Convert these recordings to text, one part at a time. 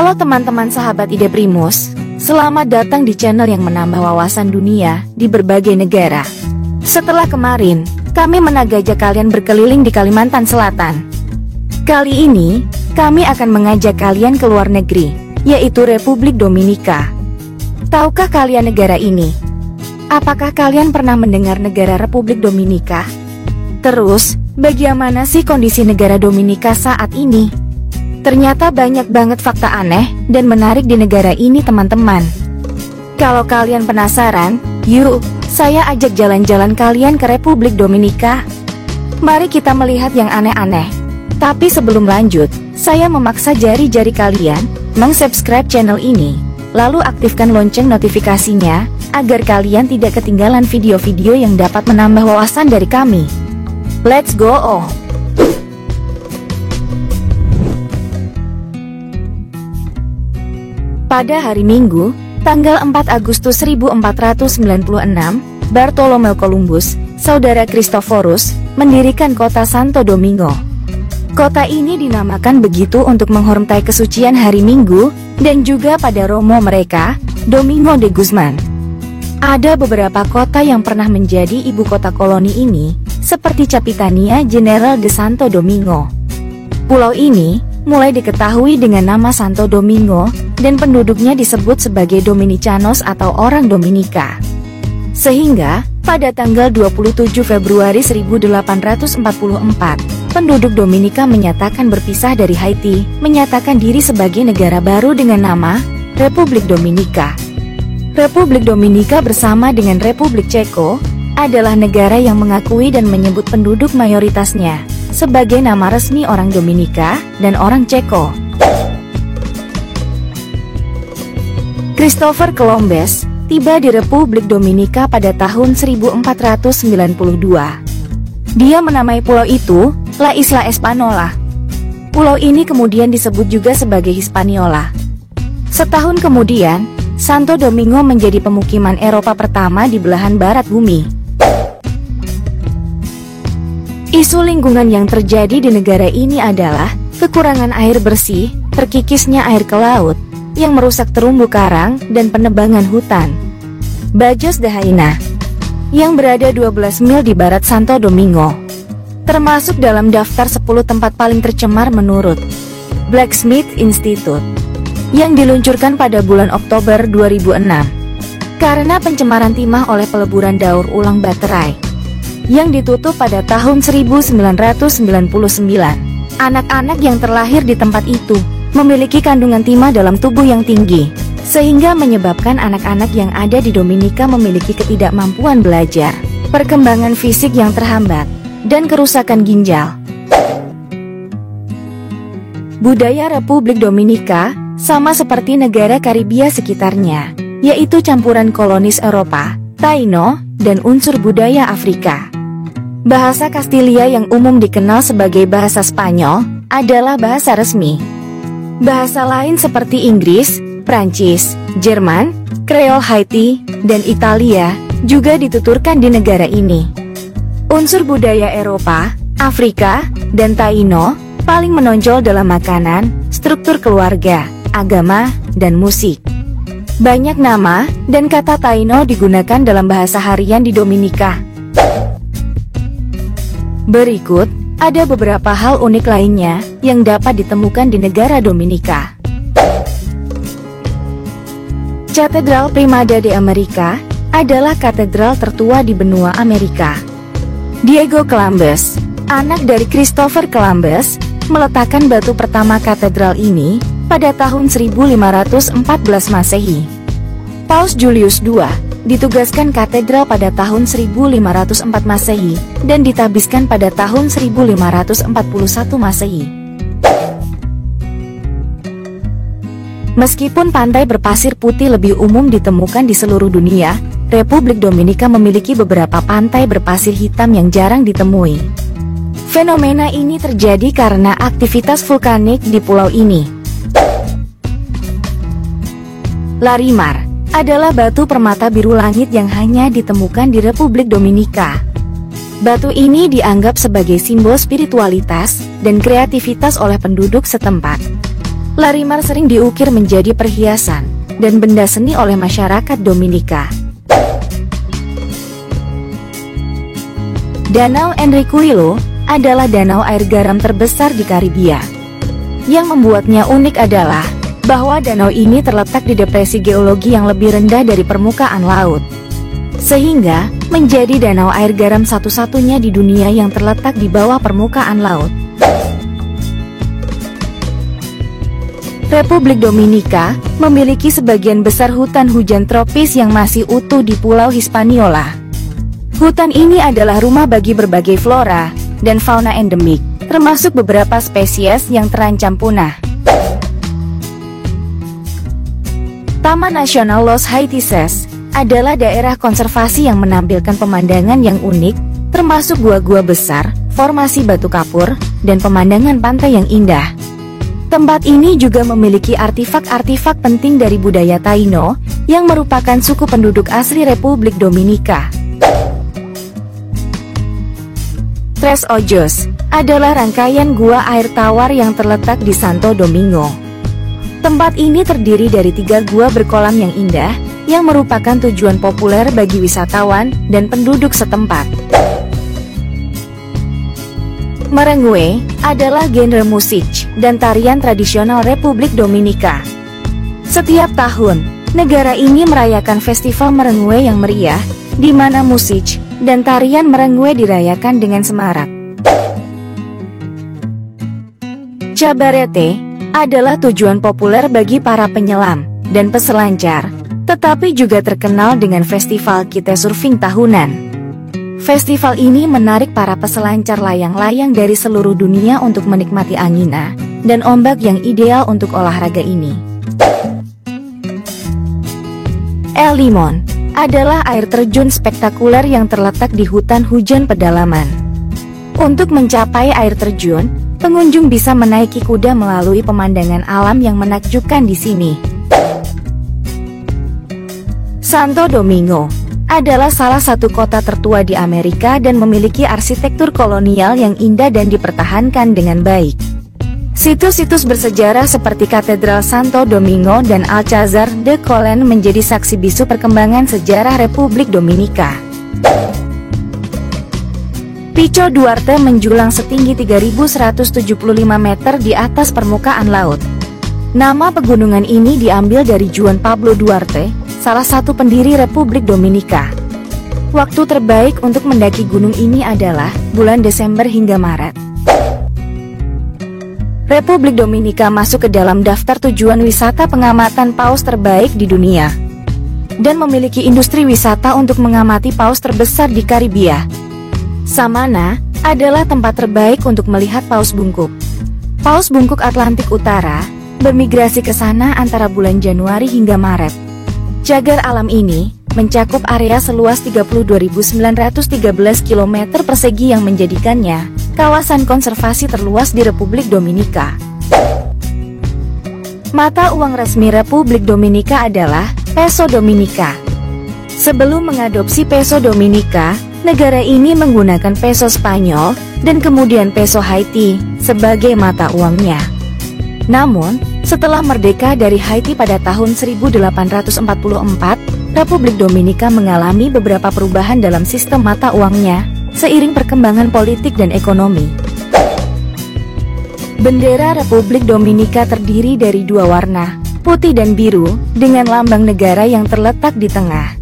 Halo teman-teman sahabat Ide Primus, selamat datang di channel yang menambah wawasan dunia di berbagai negara. Setelah kemarin, kami mengajak kalian berkeliling di Kalimantan Selatan. Kali ini, kami akan mengajak kalian ke luar negeri, yaitu Republik Dominika. Tahukah kalian negara ini? Apakah kalian pernah mendengar negara Republik Dominika? Terus, bagaimana sih kondisi negara Dominika saat ini? Ternyata banyak banget fakta aneh dan menarik di negara ini teman-teman. Kalau kalian penasaran, yuk, saya ajak jalan-jalan kalian ke Republik Dominika. Mari kita melihat yang aneh-aneh. Tapi sebelum lanjut, saya memaksa jari-jari kalian meng-subscribe channel ini, lalu aktifkan lonceng notifikasinya, agar kalian tidak ketinggalan video-video yang dapat menambah wawasan dari kami. Let's go! Pada hari Minggu, tanggal 4 Agustus 1496, Bartolomeu Columbus, saudara Christophorus, mendirikan kota Santo Domingo. Kota ini dinamakan begitu untuk menghormati kesucian hari Minggu, dan juga pada romo mereka, Domingo de Guzman. Ada beberapa kota yang pernah menjadi ibu kota koloni ini, seperti Capitania General de Santo Domingo. Pulau ini mulai diketahui dengan nama Santo Domingo, dan penduduknya disebut sebagai Dominicanos atau orang Dominika. Sehingga, pada tanggal 27 Februari 1844, penduduk Dominika menyatakan berpisah dari Haiti, menyatakan diri sebagai negara baru dengan nama Republik Dominika. Republik Dominika bersama dengan Republik Ceko adalah negara yang mengakui dan menyebut penduduk mayoritasnya sebagai nama resmi orang Dominika dan orang Ceko. Christopher Columbus tiba di Republik Dominika pada tahun 1492. Dia menamai pulau itu La Isla Espanola. Pulau ini kemudian disebut juga sebagai Hispaniola. Setahun kemudian, Santo Domingo menjadi pemukiman Eropa pertama di belahan barat bumi. Isu lingkungan yang terjadi di negara ini adalah kekurangan air bersih, terkikisnya air ke laut, yang merusak terumbu karang, dan penebangan hutan. Bajos de Haina, yang berada 12 mil di barat Santo Domingo, termasuk dalam daftar 10 tempat paling tercemar menurut Blacksmith Institute, yang diluncurkan pada bulan Oktober 2006. Karena pencemaran timah oleh peleburan daur ulang baterai, yang ditutup pada tahun 1999. Anak-anak yang terlahir di tempat itu memiliki kandungan timah dalam tubuh yang tinggi, sehingga menyebabkan anak-anak yang ada di Dominika memiliki ketidakmampuan belajar, perkembangan fisik yang terhambat, dan kerusakan ginjal. Budaya Republik Dominika sama seperti negara Karibia sekitarnya, yaitu campuran kolonis Eropa, Taino, dan unsur budaya Afrika. Bahasa Kastilia yang umum dikenal sebagai bahasa Spanyol adalah bahasa resmi. Bahasa lain seperti Inggris, Prancis, Jerman, Kreol Haiti, dan Italia juga dituturkan di negara ini. Unsur budaya Eropa, Afrika, dan Taino paling menonjol dalam makanan, struktur keluarga, agama, dan musik. Banyak nama dan kata Taino digunakan dalam bahasa harian di Dominika. Berikut ada beberapa hal unik lainnya yang dapat ditemukan di negara Dominika. Katedral Primada de America adalah katedral tertua di benua Amerika. Diego Columbus, anak dari Christopher Columbus, meletakkan batu pertama katedral ini pada tahun 1514 Masehi. Paus Julius II ditugaskan katedral pada tahun 1504 Masehi dan ditabiskan pada tahun 1541 Masehi. Meskipun pantai berpasir putih lebih umum ditemukan di seluruh dunia, Republik Dominika memiliki beberapa pantai berpasir hitam yang jarang ditemui. Fenomena ini terjadi karena aktivitas vulkanik di pulau ini. Larimar adalah batu permata biru langit yang hanya ditemukan di Republik Dominika. Batu ini dianggap sebagai simbol spiritualitas dan kreativitas oleh penduduk setempat. Larimar sering diukir menjadi perhiasan dan benda seni oleh masyarakat Dominika. Danau Enriquillo adalah danau air garam terbesar di Karibia. Yang membuatnya unik adalah bahwa danau ini terletak di depresi geologi yang lebih rendah dari permukaan laut, sehingga menjadi danau air garam satu-satunya di dunia yang terletak di bawah permukaan laut. Republik Dominika memiliki sebagian besar hutan hujan tropis yang masih utuh di Pulau Hispaniola. Hutan ini adalah rumah bagi berbagai flora dan fauna endemik, termasuk beberapa spesies yang terancam punah. Taman Nasional Los Haitises adalah daerah konservasi yang menampilkan pemandangan yang unik, termasuk gua-gua besar, formasi batu kapur, dan pemandangan pantai yang indah. Tempat ini juga memiliki artifak-artifak penting dari budaya Taino, yang merupakan suku penduduk asli Republik Dominika. Tres Ojos adalah rangkaian gua air tawar yang terletak di Santo Domingo. Tempat ini terdiri dari 3 gua berkolam yang indah, yang merupakan tujuan populer bagi wisatawan dan penduduk setempat. Merengue adalah genre musik dan tarian tradisional Republik Dominika. Setiap tahun, negara ini merayakan festival merengue yang meriah, di mana musik dan tarian merengue dirayakan dengan semarak. Cabarete adalah tujuan populer bagi para penyelam dan peselancar, tetapi juga terkenal dengan festival kite surfing tahunan. Festival ini menarik para peselancar layang-layang dari seluruh dunia untuk menikmati angina dan ombak yang ideal untuk olahraga ini. El Limon adalah air terjun spektakuler yang terletak di hutan hujan pedalaman. Untuk mencapai air terjun, pengunjung bisa menaiki kuda melalui pemandangan alam yang menakjubkan di sini. Santo Domingo adalah salah satu kota tertua di Amerika dan memiliki arsitektur kolonial yang indah dan dipertahankan dengan baik. Situs-situs bersejarah seperti Katedral Santo Domingo dan Alcázar de Colón menjadi saksi bisu perkembangan sejarah Republik Dominika. Pico Duarte menjulang setinggi 3.175 meter di atas permukaan laut. Nama pegunungan ini diambil dari Juan Pablo Duarte, salah satu pendiri Republik Dominika. Waktu terbaik untuk mendaki gunung ini adalah bulan Desember hingga Maret. Republik Dominika masuk ke dalam daftar tujuan wisata pengamatan paus terbaik di dunia, dan memiliki industri wisata untuk mengamati paus terbesar di Karibia. Samana adalah tempat terbaik untuk melihat paus bungkuk. Paus bungkuk Atlantik Utara bermigrasi ke sana antara bulan Januari hingga Maret. Cagar alam ini mencakup area seluas 32.913 km persegi yang menjadikannya kawasan konservasi terluas di Republik Dominika. Mata uang resmi Republik Dominika adalah Peso Dominika. Sebelum mengadopsi Peso Dominika, negara ini menggunakan peso Spanyol dan kemudian peso Haiti sebagai mata uangnya. Namun, setelah merdeka dari Haiti pada tahun 1844, Republik Dominika mengalami beberapa perubahan dalam sistem mata uangnya, seiring perkembangan politik dan ekonomi. Bendera Republik Dominika terdiri dari 2 warna, putih dan biru, dengan lambang negara yang terletak di tengah.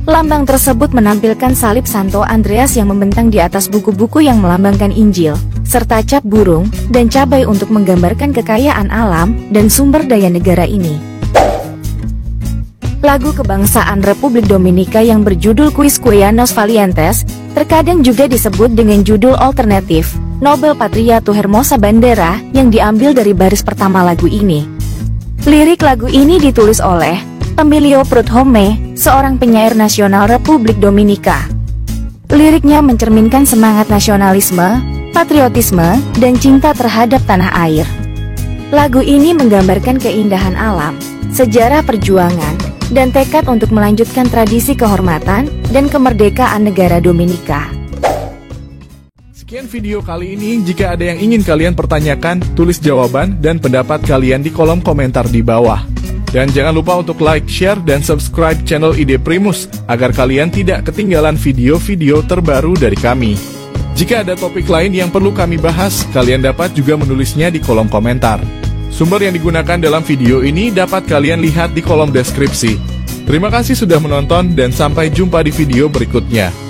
Lambang tersebut menampilkan salib Santo Andreas yang membentang di atas buku-buku yang melambangkan Injil, serta cap burung dan cabai untuk menggambarkan kekayaan alam dan sumber daya negara ini. Lagu kebangsaan Republik Dominika yang berjudul Quisquianos Valientes terkadang juga disebut dengan judul alternatif, Nobel Patria tu Hermosa Bandera, yang diambil dari baris pertama lagu ini. Lirik lagu ini ditulis oleh Emilio Prudhomme, seorang penyair nasional Republik Dominika. Liriknya mencerminkan semangat nasionalisme, patriotisme, dan cinta terhadap tanah air. Lagu ini menggambarkan keindahan alam, sejarah perjuangan, dan tekad untuk melanjutkan tradisi kehormatan dan kemerdekaan negara Dominika. Sekian video kali ini. Jika ada yang ingin kalian pertanyakan, tulis jawaban dan pendapat kalian di kolom komentar di bawah. Dan jangan lupa untuk like, share, dan subscribe channel Ide Primus agar kalian tidak ketinggalan video-video terbaru dari kami. Jika ada topik lain yang perlu kami bahas, kalian dapat juga menulisnya di kolom komentar. Sumber yang digunakan dalam video ini dapat kalian lihat di kolom deskripsi. Terima kasih sudah menonton dan sampai jumpa di video berikutnya.